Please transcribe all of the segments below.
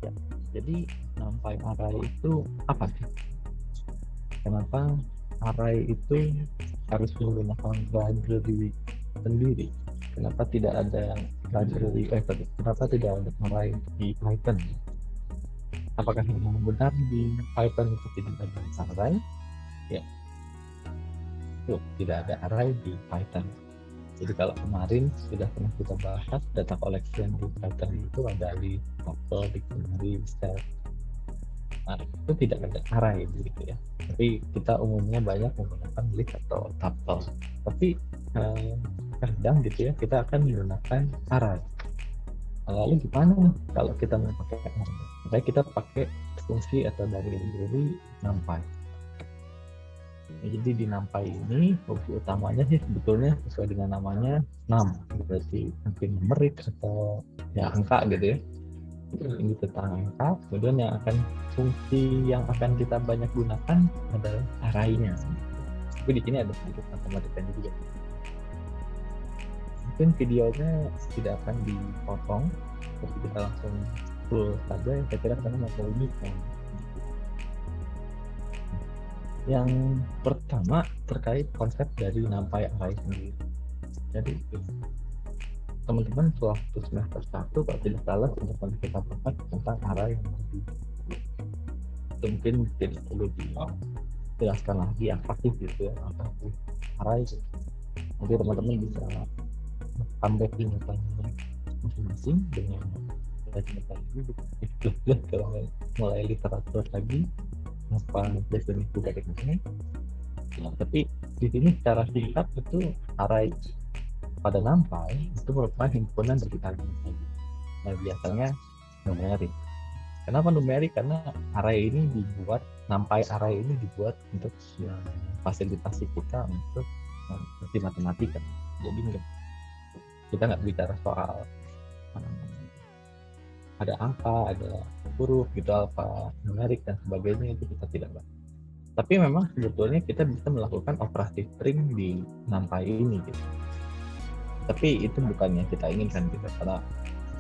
Ya, jadi NumPy array itu apa sih? Kenapa array itu harus menggunakan library sendiri? Kenapa tidak ada library? Kenapa tidak ada array di Python? Apakah memang benar di Python itu tidak ada array? Ya, itu tidak ada array di Python. Jadi kalau kemarin sudah pernah kita bahas data collection di Python itu ada di tuple, dictionary, set. Nah, itu tidak ada array begitu ya. Tapi kita umumnya banyak menggunakan list atau tuple. Tapi kadang gitu ya kita akan menggunakan array. Lalu gimana nih kalau kita mau pakai array? Makanya kita pakai fungsi atau dari NumPy. Jadi di NumPy ini fungsi utamanya sih sebetulnya sesuai dengan namanya num, berarti mungkin numerik atau ya angka gitu ya. Ini tentang angka. Kemudian fungsi yang akan kita banyak gunakan adalah array-nya. Tapi di sini ada sedikit matematikanya juga. Mungkin videonya tidak akan dipotong, tapi kita langsung full saja. Saya kira karena mau ini. Yang pertama terkait konsep dari NumPy array sendiri. Jadi teman-teman waktu semester 1 kalau tidak salah sudah pernah kita bahas tentang array yang lebih mungkin tidak perlu dijelaskan lagi apa sih gitu ya, apa sih array. Nanti teman-teman bisa comeback di metanya masing-masing dengan belajar ini kalau mulai literatur lagi apa definisi dari ini. Nah, tapi di sini secara singkat itu array pada NumPy itu merupakan himpunan dari argumen. Nah, biasanya numerik. Kenapa numerik? Karena array ini dibuat, NumPy array ini dibuat untuk fasilitasi kita untuk mengerti matematika. Jadi kita nggak bicara soal ada angka, ada huruf gitu, apa numerik dan sebagainya, itu kita tidak bahas. Tapi memang sebetulnya kita bisa melakukan operasi string di NumPy ini gitu. Tapi itu bukan yang kita inginkan gitu, karena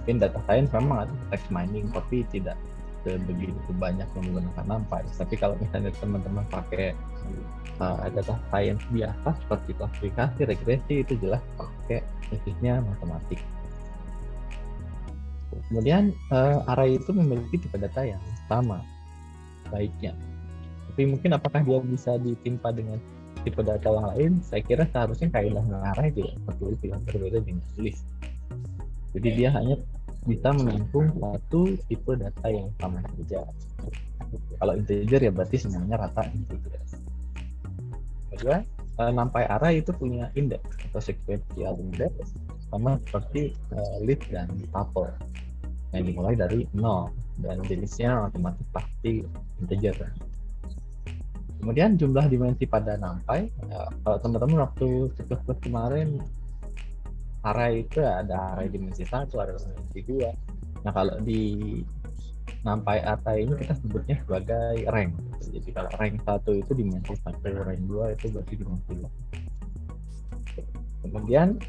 mungkin data science memang ada text mining, tapi tidak begitu banyak yang menggunakan NumPy. Tapi kalau misalnya teman-teman pakai data science biasa seperti klasifikasi, regresi, itu jelas pakai basisnya matematik. Kemudian array itu memiliki tipe data yang sama baiknya. Tapi mungkin apakah dia bisa ditimpa dengan tipe data yang lain? Saya kira seharusnya kaidah array juga seperti itu, yang berbeda dengan list. Jadi dia hanya bisa menampung satu tipe data yang sama saja. Kalau integer ya berarti semuanya rata integer. Kemudian NumPy array itu punya indeks atau sequential index sama seperti list dan tuple yang dimulai dari 0 dan jenisnya otomatis pasti integer. Kemudian jumlah dimensi pada NumPy, kalau teman-teman waktu C++ kemarin array itu ada array dimensi 1, ada dimensi 2. Nah, kalau di NumPy array ini kita sebutnya sebagai rank. Jadi kalau rank 1 itu dimensi 1, rank 2 itu berarti dimensi 2. Kemudian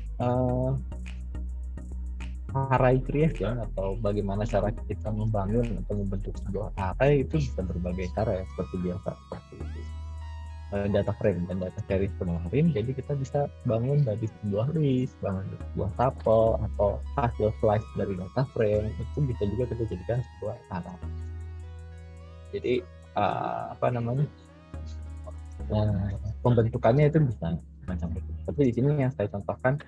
array creation atau bagaimana cara kita membangun atau membentuk sebuah array itu bisa berbagai cara ya, seperti biasa, seperti data frame dan data series kemarin. Jadi kita bisa bangun dari sebuah list, bangun dari sebuah tuple atau hasil slice dari data frame, itu bisa juga kita jadikan sebuah array. Jadi pembentukannya itu bisa macam-macam. Tapi di sini yang saya contohkan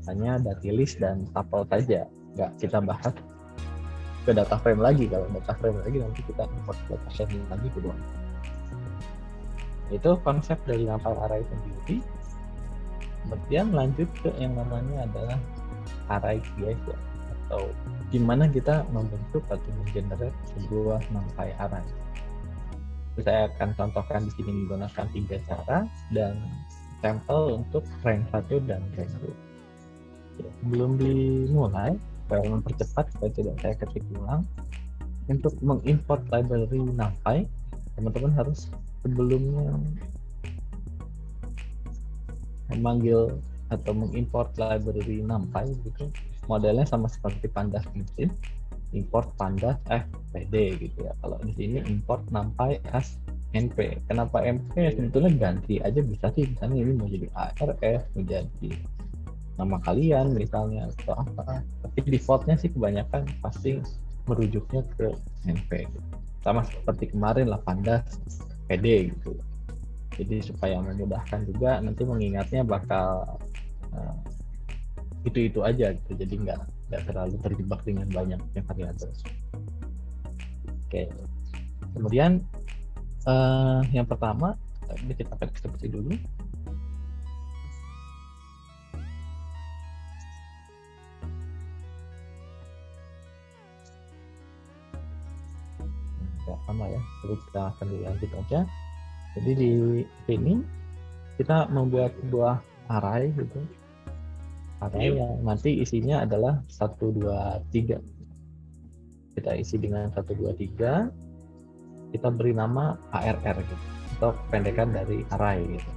hanya data list dan tuple saja, nggak kita bahas ke data frame lagi. Kalau data frame lagi nanti kita import data frame lagi kedua. Itu konsep dari NumPy array sendiri. Kemudian lanjut ke yang namanya adalah array creation, atau gimana kita membentuk atau menggenerate sebuah NumPy array. Saya akan contohkan di sini menggunakan 3 cara dan sampel untuk rank 1 dan rank 2. Sebelum dimulai, saya mempercepat supaya tidak saya ketik ulang. Untuk mengimport library NumPy, teman-teman harus sebelumnya memanggil atau mengimport library NumPy gitu. Modelnya sama seperti Pandas mesin. import pandas pd gitu ya. Kalau di sini import numpy as np. Kenapa np? Sebetulnya ganti aja bisa sih, misalnya ini mau jadi ars, mau jadi nama kalian misalnya atau apa, tapi defaultnya sih kebanyakan pasti merujuknya ke np gitu. Sama seperti kemarin lah pandas pd gitu. Jadi supaya memudahkan juga, nanti mengingatnya bakal itu aja gitu, jadi nggak terlalu terjebak dengan banyaknya variabel. Oke, kemudian yang pertama kita akan eksekusi dulu. Nggak sama ya, jadi kita akan lanjut aja. Jadi di sini kita membuat sebuah array gitu, array yang nanti isinya adalah 1, 2, 3. Kita isi dengan 1, 2, 3. Kita beri nama ARR gitu, atau pendekan dari array gitu.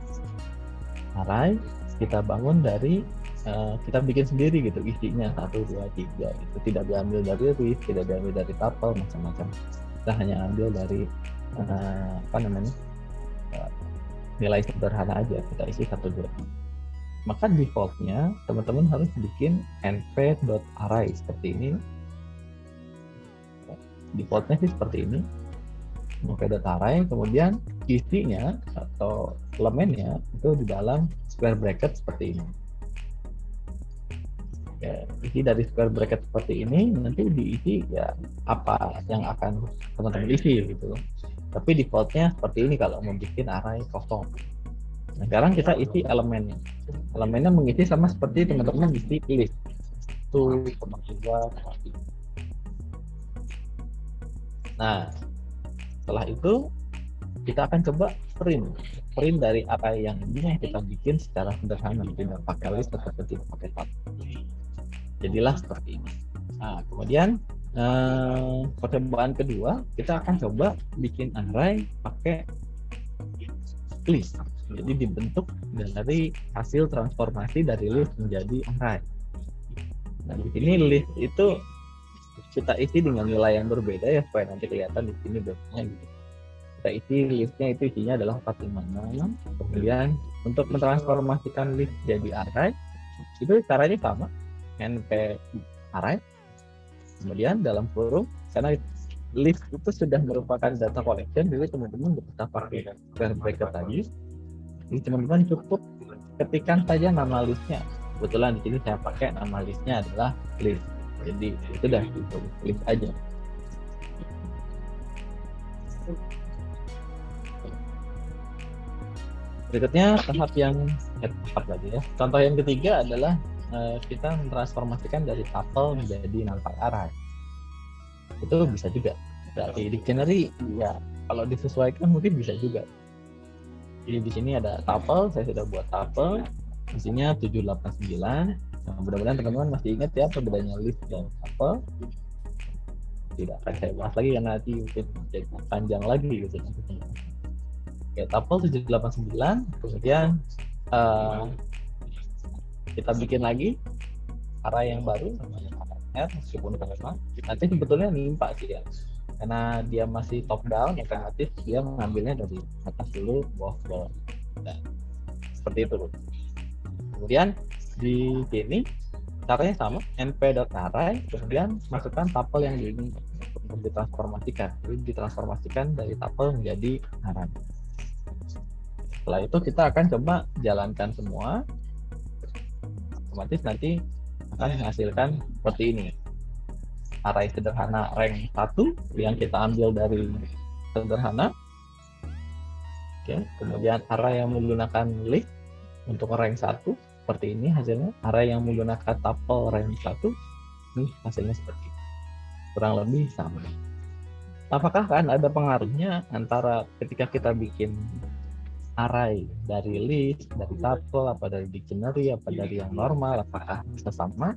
Array kita bangun dari kita bikin sendiri gitu, isinya 1, 2, 3 itu tidak diambil dari list, tidak diambil dari tuple, macam-macam. Kita hanya ambil dari nilai sederhana aja, kita isi 1, 2, 3. Maka defaultnya teman-teman harus bikin np.array seperti ini. Defaultnya sih seperti ini, np.array, kemudian isinya atau elemennya itu di dalam square bracket seperti ini. Ya, isi dari square bracket seperti ini, nanti diisi ya apa yang akan teman-teman isi gitu. Tapi defaultnya seperti ini kalau mau bikin array kosong. Nah, sekarang kita isi elemennya. Elemennya mengisi sama seperti teman-teman isi list. 1, 2, 3. Nah, setelah itu kita akan coba print dari array yang ini kita bikin secara sederhana, tidak pakai list atau tidak pakai tuple. Jadilah seperti ini. Nah, kemudian percobaan kedua, kita akan coba bikin array pakai list. Jadi dibentuk dari hasil transformasi dari list menjadi array. Nah, di sini list itu kita isi dengan nilai yang berbeda ya, supaya nanti kelihatan di sini bentuknya gitu. Kita isi listnya itu isinya adalah 456. Kemudian untuk mentransformasikan list jadi array itu caranya sama, np array. Kemudian dalam kurung, karena list itu sudah merupakan data collection, jadi teman-teman bisa pakai square bracket tadi. Jadi teman-teman cukup ketikkan saja nama listnya. Kebetulan di sini saya pakai nama listnya adalah list. Jadi itu udah list aja. Berikutnya tahap yang keempat lagi ya. Contoh yang ketiga adalah kita mentransformasikan dari tuple menjadi numpy array. Itu bisa juga dari dictionary ya, kalau disesuaikan mungkin bisa juga. Jadi di sini ada tuple, saya sudah buat tuple, isinya 789. Nah, mudah-mudahan teman-teman masih ingat ya perbedaannya list dan tuple. Tidak akan saya bahas lagi karena nanti mungkin jadi panjang lagi gitu. Oke, tuple 789, kemudian kita bikin lagi array yang baru namanya array meskipun sama. Nanti sebetulnya nimpa sih ya, karena dia masih top down, otomatis dia mengambilnya dari atas dulu bawah bawah. Nah, seperti itu. Kemudian di sini caranya sama, np.array, kemudian masukkan tuple yang diingin untuk ditransformasikan. Jadi ditransformasikan dari tuple menjadi array. Setelah itu kita akan coba jalankan semua. Otomatis nanti akan menghasilkan seperti ini, array sederhana rank 1 yang kita ambil dari sederhana. Oke, kemudian array yang menggunakan list untuk rank 1 seperti ini hasilnya, array yang menggunakan tuple rank 1 ini hasilnya seperti ini, kurang lebih sama. Apakah kan ada pengaruhnya antara ketika kita bikin array dari list, dari tuple, apa dari dictionary, apa dari yang normal, apakah bisa sama?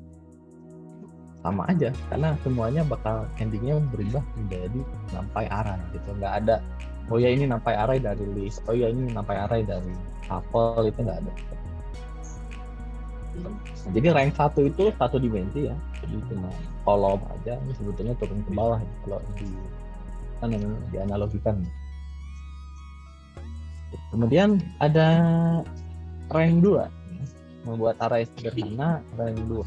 Sama aja, karena semuanya bakal endingnya berubah menjadi numpy array gitu. Nggak ada, oh ya ini numpy array dari list, oh ya ini numpy array dari tuple, itu nggak ada. Nah, jadi rank 1 itu satu dimensi ya, jadi cuma kolom aja, ini sebetulnya turun ke bawah ya, kalau dianalogikan. Kemudian ada rank 2, membuat array sederhana rank 2.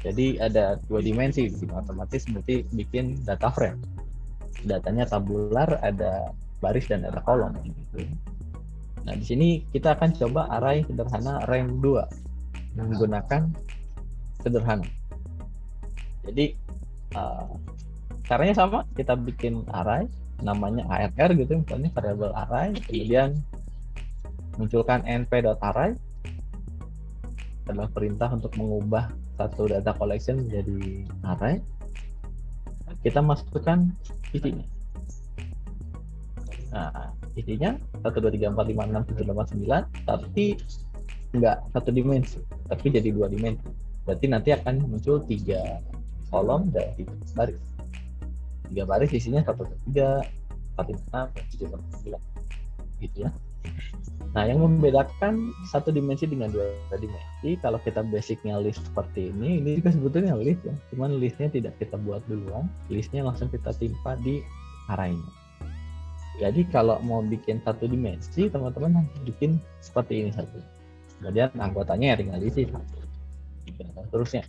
Jadi ada 2 dimensi, otomatis berarti bikin data frame. Datanya tabular, ada baris dan ada kolom. Nah, di sini kita akan coba array sederhana rank 2 menggunakan sederhana. Jadi caranya sama, kita bikin array namanya arr gitu, misalnya variable array, kemudian munculkan np.array adalah perintah untuk mengubah satu data collection menjadi array. Kita masukkan isinya. Nah, isinya 1 2 3 4 5 6 7 8 9, tapi enggak satu dimensi, tapi jadi 2 dimensi. Berarti nanti akan muncul 3 kolom dan 3 baris. 3 baris isinya 1 2 3 4 5 6 7 8 9 gitu ya. Nah, yang membedakan satu dimensi dengan 2 dimensi, kalau kita basicnya list seperti ini juga sebetulnya list ya, cuman listnya tidak kita buat duluan, listnya langsung kita timpa di arraynya. Jadi kalau mau bikin satu dimensi, teman-teman harus bikin seperti ini satu. Kemudian anggotanya ya tinggal diisi satu. Dan seterusnya.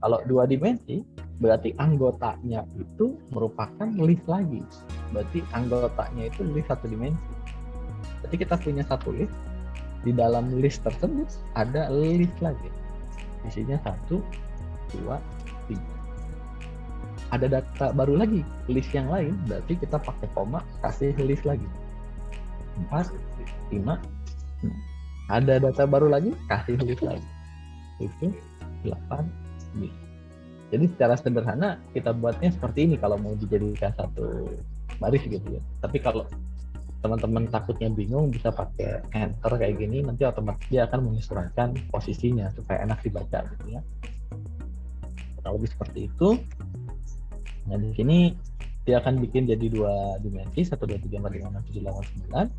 Kalau 2 dimensi, berarti anggotanya itu merupakan list lagi. Berarti anggotanya itu list satu dimensi. Jadi kita punya satu list, di dalam list tersebut ada list lagi. Isinya 1, 2, 3. Ada data baru lagi, list yang lain, berarti kita pakai koma, kasih list lagi. 4, 5, ada data baru lagi, kasih list lagi. 7, 8, 9. Jadi secara sederhana kita buatnya seperti ini kalau mau dijadikan satu baris gitu ya. Tapi kalau teman-teman takutnya bingung, bisa pakai enter kayak gini, nanti otomatis dia akan menyesuaikan posisinya supaya enak dibaca gitu ya. Kalau lebih seperti itu. Nah, di sini dia akan bikin jadi 2 dimensi, 1 2 3 4 5 6 7 8 9.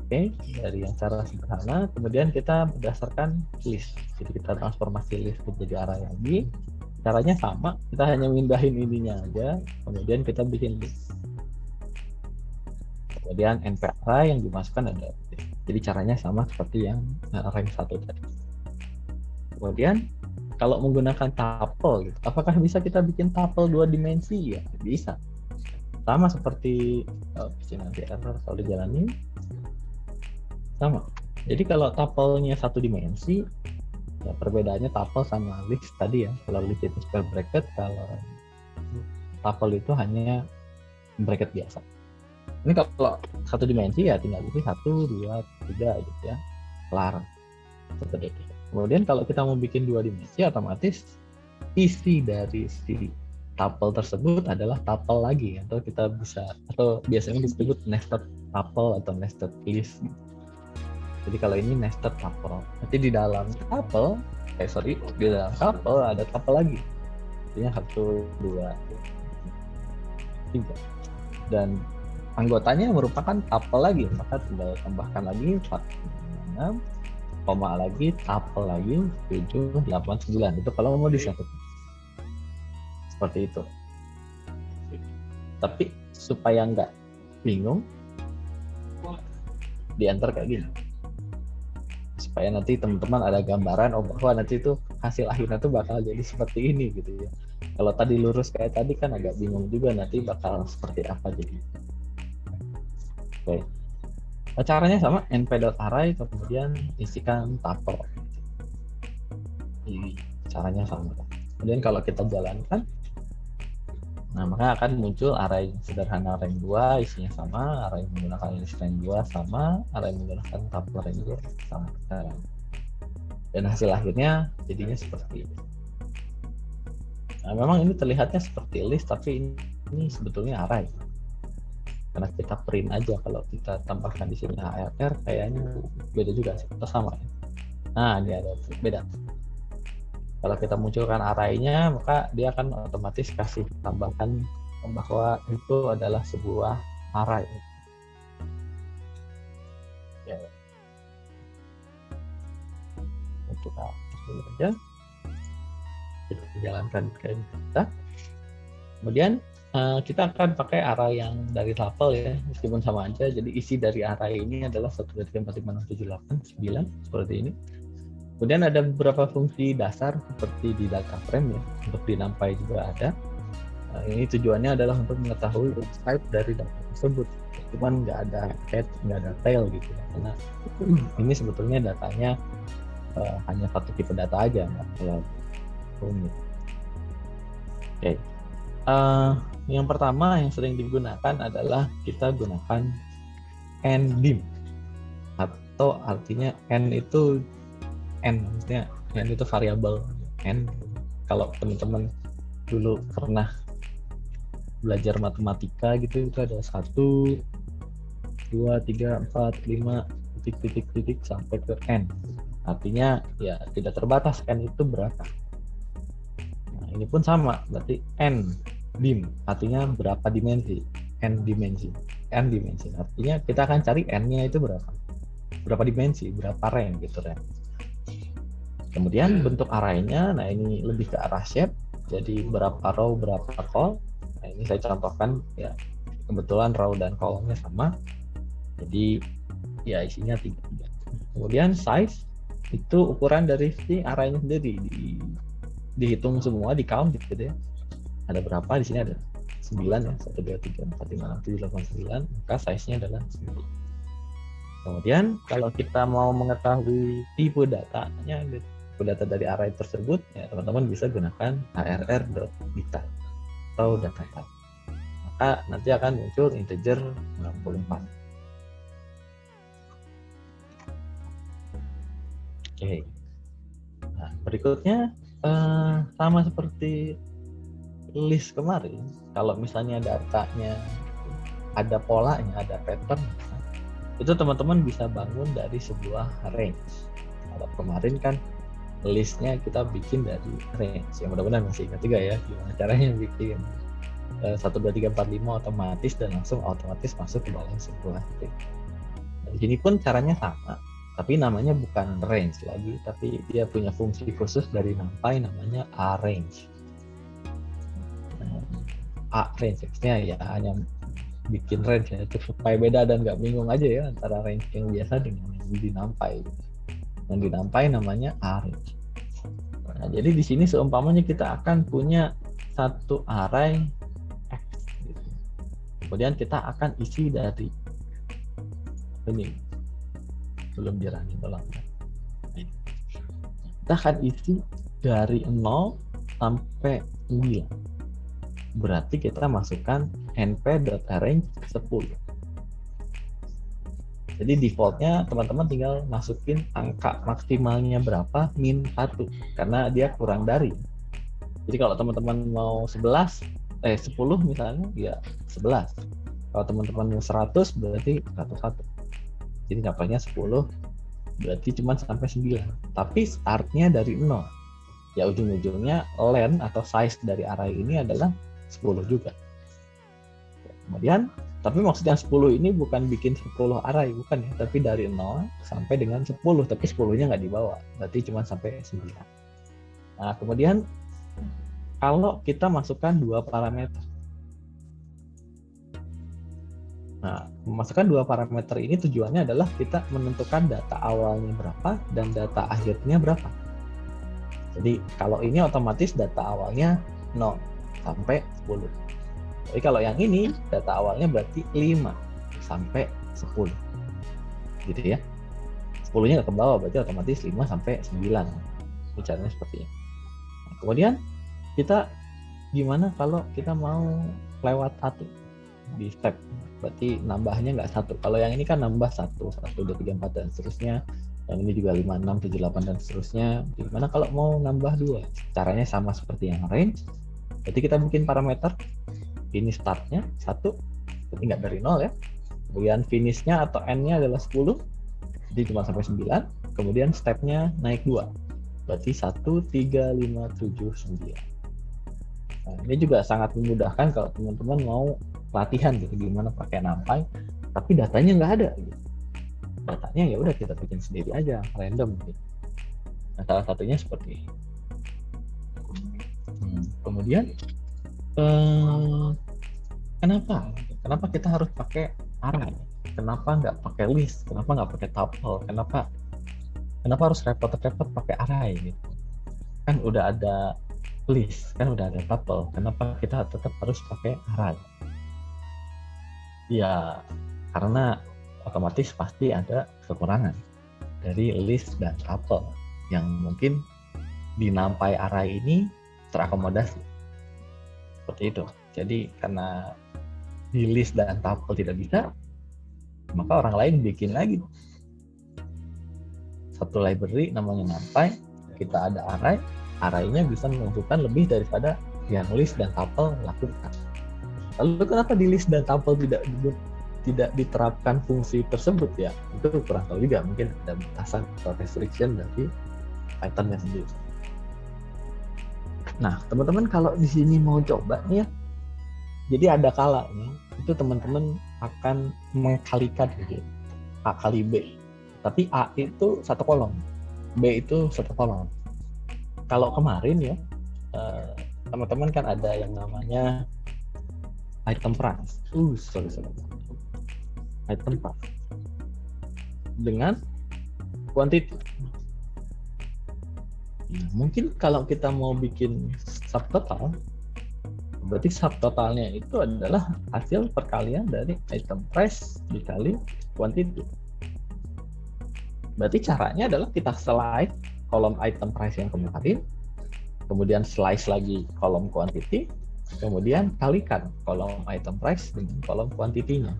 Oke, dari yang cara sederhana, kemudian kita berdasarkan list. Jadi kita transformasi list menjadi array lagi. Caranya sama, kita hanya mindahin ininya aja, kemudian kita bikin list. Kemudian np array yang dimasukkan ada. Jadi caranya sama seperti yang rank 1 tadi. Kemudian kalau menggunakan tuple gitu, apakah bisa kita bikin tuple 2 dimensi? Ya, bisa. Sama seperti nanti error kalau dijalanin. Sama. Jadi kalau tuple-nya 1 dimensi, ya perbedaannya tuple sama list tadi ya. Kalau list itu square bracket, kalau tuple itu hanya bracket biasa. Ini kalau 1 dimensi ya tinggal isi 1, 2, 3 gitu ya. Kelar. Seperti itu. Kemudian kalau kita mau bikin 2 dimensi, otomatis isi dari si tuple tersebut adalah tuple lagi, atau kita bisa, atau biasanya disebut nested tuple atau nested list. Jadi kalau ini nested tuple, nanti di dalam tuple, di dalam tuple ada tuple lagi, artinya 1, 2, 3, dan anggotanya merupakan tuple lagi, maka tinggal tambahkan lagi 4, 6, koma lagi, tuple lagi, 7, 8, 9. Itu kalau mau disatukan. Seperti itu. Tapi supaya nggak bingung, di-enter kayak gini. Supaya nanti teman-teman ada gambaran, oh bahwa nanti itu hasil akhirnya tuh bakal jadi seperti ini gitu ya. Kalau tadi lurus kayak tadi kan agak bingung juga nanti bakal seperti apa jadi. Oke. Caranya sama, np.array kemudian isikan tuple. Ini caranya sama. Kemudian kalau kita jalankan, nah maka akan muncul array sederhana rank 2 isinya sama, array menggunakan list rank 2 sama, array menggunakan tuple rank 2 sama. Dan hasil akhirnya jadinya seperti ini. Nah, memang ini terlihatnya seperti list, tapi ini sebetulnya array. Karena kita print aja, kalau kita tambahkan di sini arr kayaknya beda juga sih, atau sama ya. Nah, ini ada beda. Kalau kita munculkan array-nya, maka dia akan otomatis kasih tambahkan bahwa itu adalah sebuah array. Ya. dulu aja, kita jalankan ke kita. Kemudian kita akan pakai array yang dari tuple ya, meskipun sama aja. Jadi isi dari array ini adalah 1, 2, 3, 4, 5, 6, 7, 8, 9 seperti ini. Kemudian ada beberapa fungsi dasar seperti di data frame ya, untuk di NumPy juga ada. Ini tujuannya adalah untuk mengetahui type dari data tersebut. Cuman nggak ada head, nggak ada tail gitu ya, karena ini sebetulnya datanya hanya satu tipe data aja, nggak terlalu rumit. Oke. Yang pertama yang sering digunakan adalah kita gunakan ndim, atau artinya n itu maksudnya n itu variabel n. Kalau teman-teman dulu pernah belajar matematika gitu, itu ada 1, 2, 3, 4, 5 titik sampai ke n. Artinya ya tidak terbatas n itu berapa. Nah, ini pun sama, berarti n dim artinya berapa dimensi, n dimensi. Artinya kita akan cari n-nya itu berapa dimensi, berapa rank gitu kan. Kemudian bentuk array-nya, nah ini lebih ke arah shape, jadi berapa row berapa column. Nah ini saya contohkan ya, kebetulan row dan column-nya sama, jadi ya isinya 3. Kemudian size itu ukuran dari si array-nya sendiri, dihitung semua, di count gitu ya. Ada berapa, di sini ada 9 ya, 1, 2, 3, 4, 5, 6, 7, 8, 9, maka size-nya adalah 9. Kemudian kalau kita mau mengetahui tipe datanya, data dari array tersebut, ya teman-teman bisa gunakan arr.data atau data type. Maka nanti akan muncul integer 64. Oke. Nah, berikutnya sama seperti list kemarin, kalau misalnya datanya ada polanya, ada pattern, itu teman-teman bisa bangun dari sebuah range. Kalau kemarin kan listnya kita bikin dari range, ya mudah-mudahan masih ingat juga ya gimana caranya bikin 1, 2, 3, 4, 5 otomatis dan langsung otomatis masuk ke dalam sebuah range. Di sini pun caranya sama, tapi namanya bukan range lagi, tapi dia punya fungsi khusus dari NumPy namanya arrange. Range nya ya hanya bikin range ya, supaya beda dan nggak bingung aja ya antara range yang biasa dengan yang di NumPy. Yang di NumPy namanya arrange. Nah, jadi di sini seumpamanya kita akan punya satu array X gitu. Kemudian kita akan isi dari ini, belum dirunning ulang. Kita akan isi dari 0 sampai 9. Berarti kita masukkan np.arrange 10. Jadi defaultnya teman-teman tinggal masukin angka maksimalnya berapa, min 1, karena dia kurang dari. Jadi kalau teman-teman mau 10 misalnya, ya 11. Kalau teman-teman mau 100 berarti 101. Jadi dapatnya 10, berarti cuma sampai 9. Tapi startnya dari 0. Ya ujung-ujungnya len atau size dari array ini adalah 10 juga. Kemudian, tapi maksudnya 10 ini bukan bikin 10 array, bukan ya, tapi dari 0 sampai dengan 10, tapi 10-nya nggak dibawa, berarti cuma sampai 9. Nah, kemudian kalau kita masukkan 2 parameter. Nah, memasukkan 2 parameter ini tujuannya adalah kita menentukan data awalnya berapa dan data akhirnya berapa. Jadi kalau ini otomatis data awalnya 0 sampai 10. Jadi kalau yang ini data awalnya berarti 5 sampai 10. Gitu ya. 10-nya nggak ke bawah, berarti otomatis 5 sampai 9. Ini caranya seperti ini. Nah, kemudian kita gimana kalau kita mau lewat 1 di step, berarti nambahnya nggak 1. Kalau yang ini kan nambah 1, 1, 2, 3, 4 dan seterusnya. Yang ini juga 5, 6, 7, 8 dan seterusnya. Gimana kalau mau nambah 2? Caranya sama seperti yang range. Berarti kita bikin parameter. Ini startnya 1, berarti nggak dari 0 ya. Kemudian finishnya atau n-nya adalah 10, jadi cuma sampai 9. Kemudian stepnya naik 2, berarti 1, 3, 5, 7, 9. Nah, ini juga sangat memudahkan kalau teman-teman mau latihan gitu, gimana pakai NumPy, tapi datanya nggak ada. Gitu. Datanya ya udah kita bikin sendiri aja, random. Gitu. Nah, salah satunya seperti ini. Kemudian kenapa kita harus pakai array? Kenapa nggak pakai list? Kenapa nggak pakai tuple? Kenapa harus repot-repot pakai array gitu? Kan udah ada list, kan udah ada tuple. Kenapa kita tetap harus pakai array? Ya, karena otomatis pasti ada kekurangan dari list dan tuple yang mungkin di NumPy array ini terakomodasi. Seperti itu. Jadi karena di list dan tuple tidak bisa, maka orang lain bikin lagi satu library namanya NumPy, kita ada array, array-nya bisa menentukan lebih daripada yang list dan tuple lakukan. Lalu kenapa di list dan tuple tidak diterapkan fungsi tersebut ya? Itu kurang tahu juga, mungkin ada batasan atau restriction dari Python-nya sendiri. Nah, teman-teman kalau di sini mau coba nih ya, jadi ada kalanya itu teman-teman akan mengkalikan gitu, A kali B. Tapi A itu satu kolom, B itu satu kolom. Kalau kemarin ya, teman-teman kan ada yang namanya item price. Sorry. Item price dengan quantity. Nah, mungkin kalau kita mau bikin subtotal, berarti subtotalnya itu adalah hasil perkalian dari item price dikali quantity. Berarti caranya adalah kita slice kolom item price yang kemarin, kemudian slice lagi kolom quantity, kemudian kalikan kolom item price dengan kolom quantity-nya.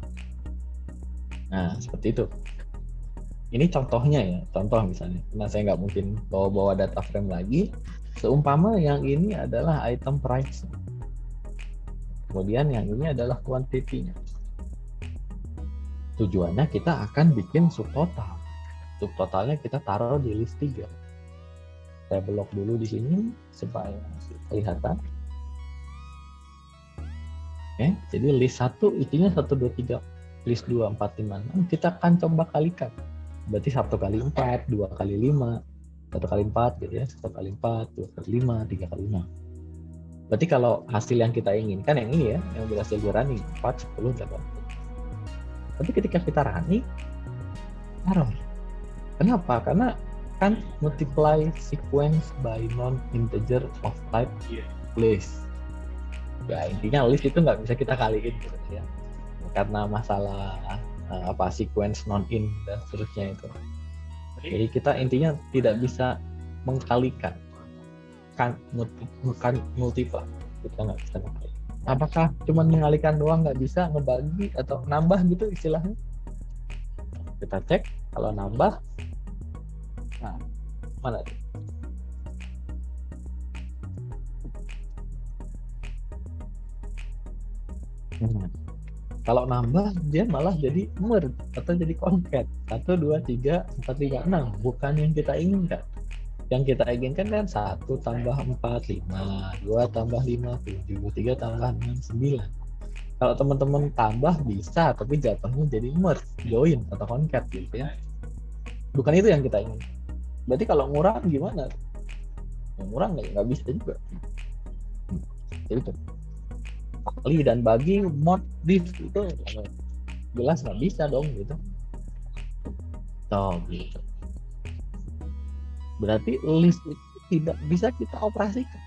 Nah, seperti itu. Ini contohnya ya, contoh misalnya. Karena saya nggak mungkin bawa data frame lagi. Seumpama yang ini adalah item price. Kemudian yang ini adalah quantity-nya. Tujuannya kita akan bikin subtotal. Subtotalnya kita taruh di list 3. Saya blok dulu di sini supaya kelihatan. Oke, jadi list 1 isinya 1, 2, 3. List 2, 4, 5, 6. Kita akan coba kalikan. Berarti 1 kali 4, 2 kali 5, 1 kali 4 gitu ya. 1 kali 4, 2 kali 5, 3 kali 5. Berarti kalau hasil yang kita inginkan yang ini ya, yang berhasil di running 4, 10, 8. Tapi ketika kita running, error. Kenapa? Karena kan multiply sequence by non-integer of type list. Ya intinya list itu nggak bisa kita kaliin gitu ya. Karena masalah sequence non-in dan seterusnya itu. Jadi kita intinya tidak bisa mengkalikan, bukan multiply. Kita nggak bisa mengkalikan. Apakah cuma mengalikan doang nggak bisa ngebagi atau nambah gitu istilahnya? Kita cek kalau nambah. Nah, mana? Kalau nambah dia malah jadi merge atau jadi concat 1, 2, 3, 4, 5, 6, bukan yang kita inginkan. Yang kita inginkan kan 1 tambah 4, 5, 2 tambah 5, 7, 3 tambah 6, 9. Kalau teman-teman tambah bisa, tapi jatuhnya jadi merge, join atau concat gitu ya. Bukan itu yang kita inginkan. Berarti kalau ngurang gimana? Yang ngurang nggak bisa juga. Jadi itu. Kali dan bagi mod div itu jelas nggak bisa dong gitu. Gitu. Berarti list itu tidak bisa kita operasikan,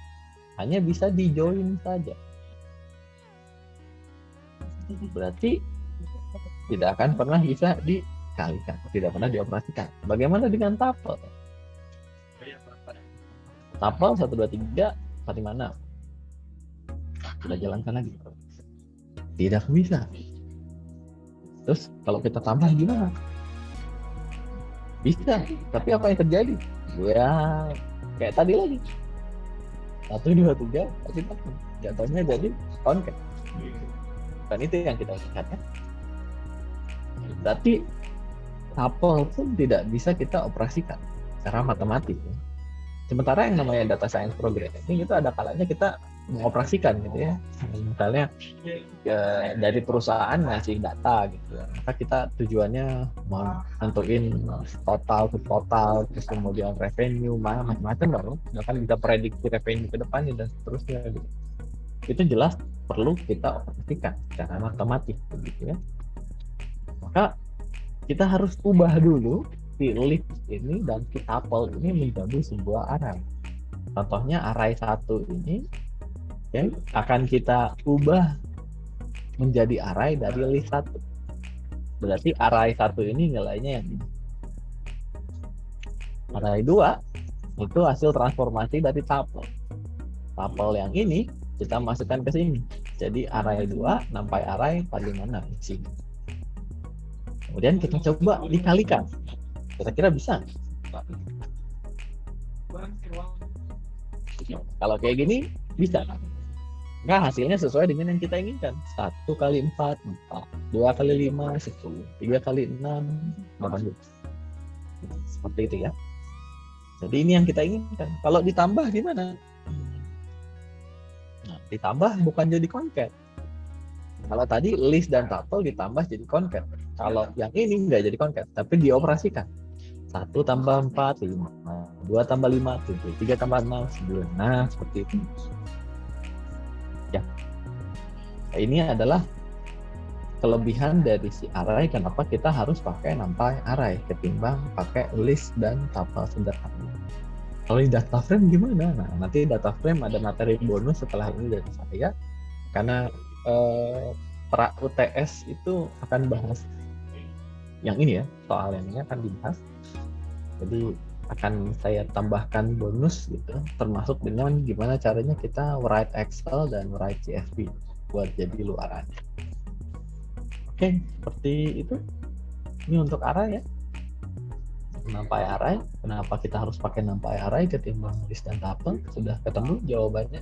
hanya bisa di join saja. Berarti tidak akan pernah bisa dikalikan, tidak pernah dioperasikan. Bagaimana dengan tuple? Tuple 1, 2, 3, 4, 5, 6. Sudah jalankan lagi. Tidak bisa. Terus kalau kita tambah gimana? Bisa, tapi apa yang terjadi? Ya kayak tadi lagi. 1, 2, 3, pasti jatuhnya jadi concat. Dan itu yang kita lihat ya. Berarti tuple pun tidak bisa kita operasikan secara matematik. Sementara yang namanya data science programming itu ada kalanya kita mengoperasikan gitu ya. Misalnya dari perusahaan ngasih data gitu. Maka kita tujuannya mau nentuin total ke total, terus kemudian revenue, macam-macam loh. Bahkan bisa prediksi revenue ke depannya dan seterusnya gitu. Itu jelas perlu kita operasikan secara matematis begitu ya. Maka kita harus ubah dulu si list ini dan si tuple ini menjadi sebuah array. Contohnya array 1 ini ya, akan kita ubah menjadi array dari list 1. Berarti array 1 ini nilainya yang ini. Array 2 itu hasil transformasi dari tuple. Tuple yang ini kita masukkan ke sini. Jadi array 2 sampai array paling mana di sini. Kemudian kita coba dikalikan. Kira-kira bisa? Kalau kayak gini bisa. Nah, hasilnya sesuai dengan yang kita inginkan. 1 kali 4, 4. 2 kali 5, 10. 3 kali 6, 8. Seperti itu ya. Jadi ini yang kita inginkan. Kalau ditambah gimana? Nah, ditambah bukan jadi concat. Kalau tadi list dan tuple ditambah jadi concat. Kalau yang ini nggak jadi concat, tapi dioperasikan. 1 tambah 4, 5. 2 tambah 5, 7. 3 tambah 6, 9. Nah, seperti itu. Ya. Nah, ini adalah kelebihan dari si array, kenapa kita harus pakai NumPy array ketimbang pakai list dan tuple sederhana. Kalau di data frame gimana? Nah, nanti data frame ada materi bonus setelah ini dari saya, karena pra UTS itu akan bahas yang ini ya, soal yang ini akan dibahas. Jadi akan saya tambahkan bonus gitu, termasuk dengan gimana caranya kita write Excel dan write CSV buat jadi luaran. Oke, seperti itu. Ini untuk array ya. NumPy array, kenapa kita harus pakai NumPy array ketimbang list dan tuple? Sudah ketemu jawabannya.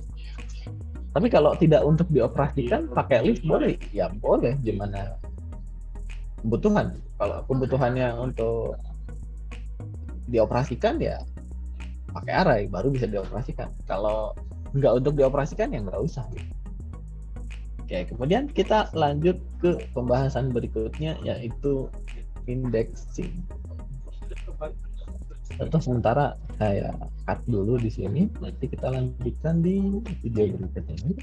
Tapi kalau tidak untuk dioperasikan pakai list boleh? Ya boleh, gimana kebutuhan. Kalau kebutuhannya untuk dioperasikan ya pakai array baru bisa dioperasikan. Kalau nggak untuk dioperasikan ya nggak usah. Oke, kemudian kita lanjut ke pembahasan berikutnya, yaitu indexing. Contoh sementara saya cut dulu di sini, nanti kita lanjutkan di video berikutnya.